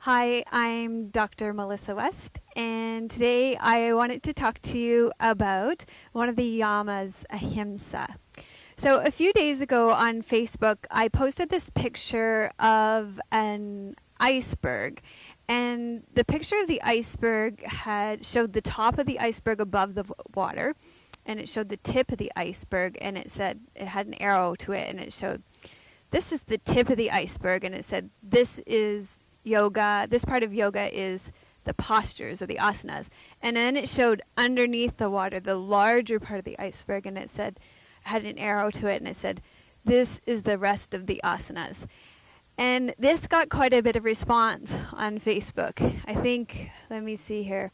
Hi, I'm Dr. Melissa West, and today I wanted to talk to you about one of the Yamas, Ahimsa. So a few days ago on Facebook, I posted this picture of an iceberg, and the picture of the iceberg showed the top of the iceberg above the water, and it showed the tip of the iceberg, and it had an arrow to it, and it showed this is the tip of the iceberg, and it said this is yoga. This part of yoga is the postures or the asanas. And then it showed underneath the water the larger part of the iceberg, and it had an arrow to it, and it said this is the rest of the asanas. And this got quite a bit of response on Facebook. I think, let me see here,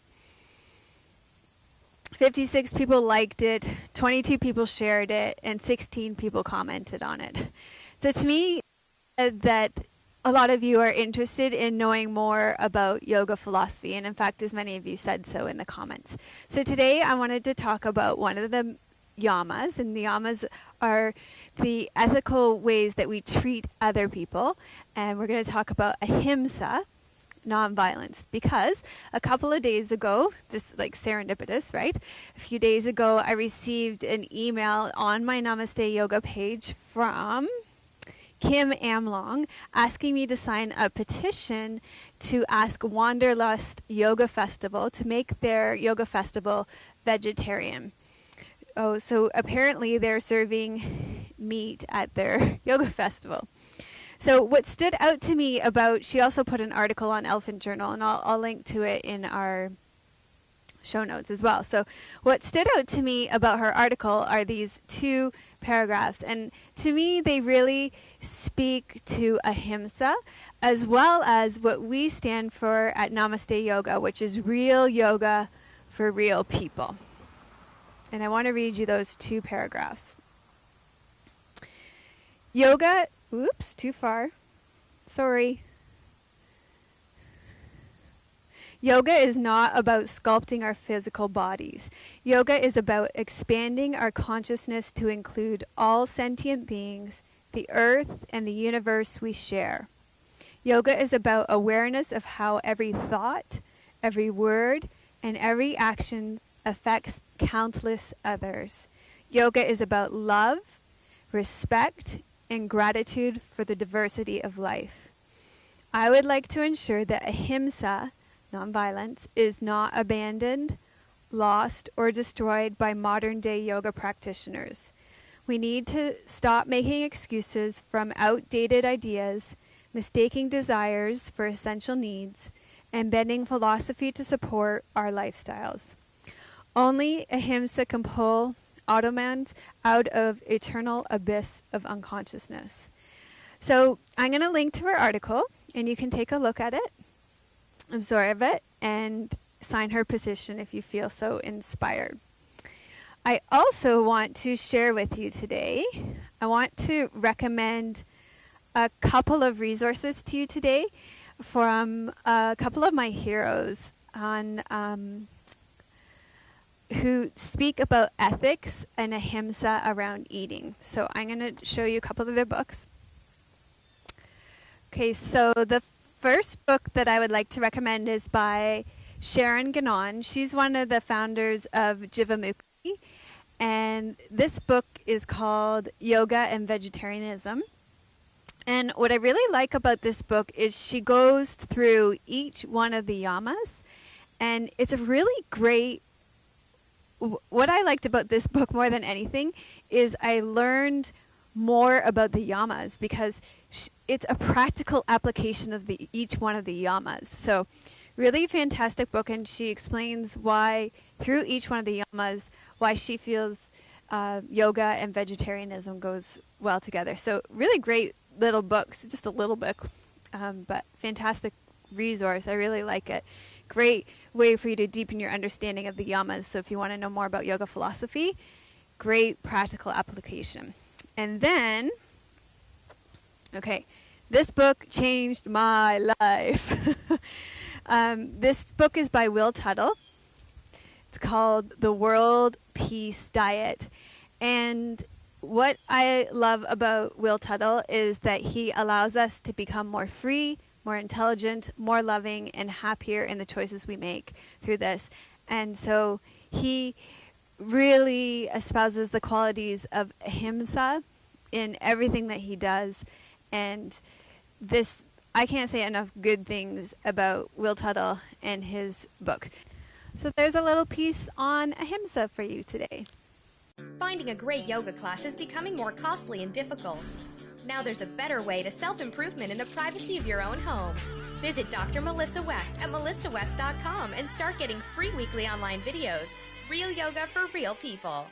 56 people liked it, 22 people shared it, and 16 people commented on it. So to me, that a lot of you are interested in knowing more about yoga philosophy, and in fact, as many of you said so in the comments. So today I wanted to talk about one of the yamas, and the yamas are the ethical ways that we treat other people, and we're going to talk about ahimsa, nonviolence, because a couple of days ago, this like serendipitous, right? A few days ago, I received an email on my Namaste Yoga page from Kim Amlong asking me to sign a petition to ask Wanderlust Yoga Festival to make their yoga festival vegetarian. Oh, so apparently they're serving meat at their yoga festival. So what stood out to me she also put an article on Elephant Journal, and I'll link to it in our show notes as well. So what stood out to me about her article are these two paragraphs, and to me they really speak to ahimsa as well as what we stand for at Namaste Yoga, which is real yoga for real people. And I want to read you those two paragraphs. Yoga, oops, too far. Sorry. Yoga is not about sculpting our physical bodies. Yoga is about expanding our consciousness to include all sentient beings, the earth, and the universe we share. Yoga is about awareness of how every thought, every word, and every action affects countless others. Yoga is about love, respect, and gratitude for the diversity of life. I would like to ensure that ahimsa, nonviolence, is not abandoned, lost, or destroyed by modern-day yoga practitioners. We need to stop making excuses from outdated ideas, mistaking desires for essential needs, and bending philosophy to support our lifestyles. Only ahimsa can pull Ottomans out of eternal abyss of unconsciousness. So I'm going to link to her article, and you can take a look at it, absorb it, and sign her petition if you feel so inspired. I also want to share with you today, I want to recommend a couple of resources to you today from a couple of my heroes on who speak about ethics and ahimsa around eating. So I'm going to show you a couple of their books. Okay, so the first book that I would like to recommend is by Sharon Ganon. She's one of the founders of Jivamukhi, and this book is called Yoga and Vegetarianism. And what I really like about this book is she goes through each one of the yamas, and it's a really great. What I liked about this book more than anything is I learned more about the yamas because it's a practical application of each one of the yamas. So really fantastic book, and she explains why through each one of the yamas why she feels yoga and vegetarianism goes well together. So really great little books, just a little book, but fantastic resource. I really like it. Great way for you to deepen your understanding of the yamas. So if you want to know more about yoga philosophy, great practical application. And then, okay, this book changed my life. This book is by Will Tuttle. It's called The World Peace Diet. And what I love about Will Tuttle is that he allows us to become more free, more intelligent, more loving, and happier in the choices we make through this. And so he really espouses the qualities of Ahimsa in everything that he does. And this, I can't say enough good things about Will Tuttle and his book. So there's a little piece on Ahimsa for you today. Finding a great yoga class is becoming more costly and difficult. Now there's a better way to self-improvement in the privacy of your own home. Visit Dr. Melissa West at melissawest.com and start getting free weekly online videos. Real yoga for real people.